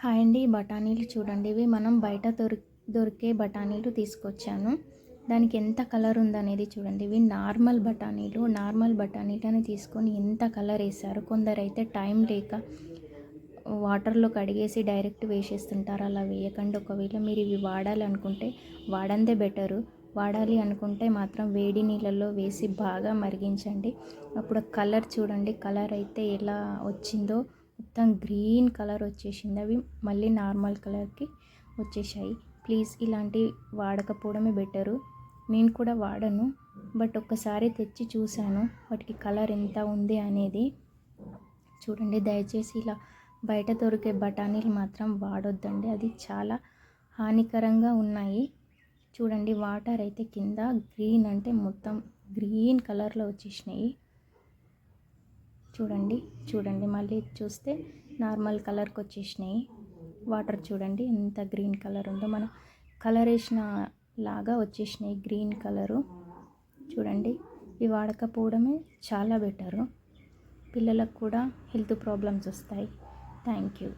Hi అండి. బఠానీలు చూడండి, ఇవి మనం బయట దొరికే బఠానీలు తీసుకొచ్చాను. దానికి ఎంత కలర్ ఉందనేది చూడండి. ఇవి నార్మల్ బఠానీలని తీసుకొని ఎంత కలర్ వేశారు. కొందరైతే టైం లేక వాటర్లో కడిగేసి డైరెక్ట్ వేసేస్తుంటారు. అలా వేయకండి. ఒకవేళ మీరు ఇవి వాడాలనుకుంటే వాడందే బెటరు. వాడాలి అనుకుంటే మాత్రం వేడి నీళ్ళల్లో వేసి బాగా మరిగించండి. అప్పుడు కలర్ చూడండి, కలర్ అయితే ఎలా వచ్చిందో మొత్తం గ్రీన్ కలర్ వచ్చేసింది. అవి మళ్ళీ నార్మల్ కలర్కి వచ్చేసాయి. ప్లీజ్ ఇలాంటి వాడకపోవడమే బెటరు. నేను కూడా వాడను, బట్ ఒక్కసారి తెచ్చి చూశాను వాటికి కలర్ ఎంత ఉంది అనేది. చూడండి, దయచేసి ఇలా బయట దొరికే బఠానీలు మాత్రం వాడొద్దండి. అది చాలా హానికరంగా ఉన్నాయి. చూడండి, వాటర్ అయితే కింద గ్రీన్ అంటే మొత్తం గ్రీన్ కలర్లో వచ్చేసినాయి. చూడండి మళ్ళీ చూస్తే నార్మల్ కలర్కి వచ్చేసినాయి. వాటర్ చూడండి ఎంత గ్రీన్ కలర్ ఉందో, మనం కలర్ వేసిన లాగా వచ్చేసినాయి గ్రీన్ కలరు. చూడండి, ఇవి వాడకపోవడమే చాలా బెటరు. పిల్లలకు కూడా హెల్త్ ప్రాబ్లమ్స్ వస్తాయి. Thank you.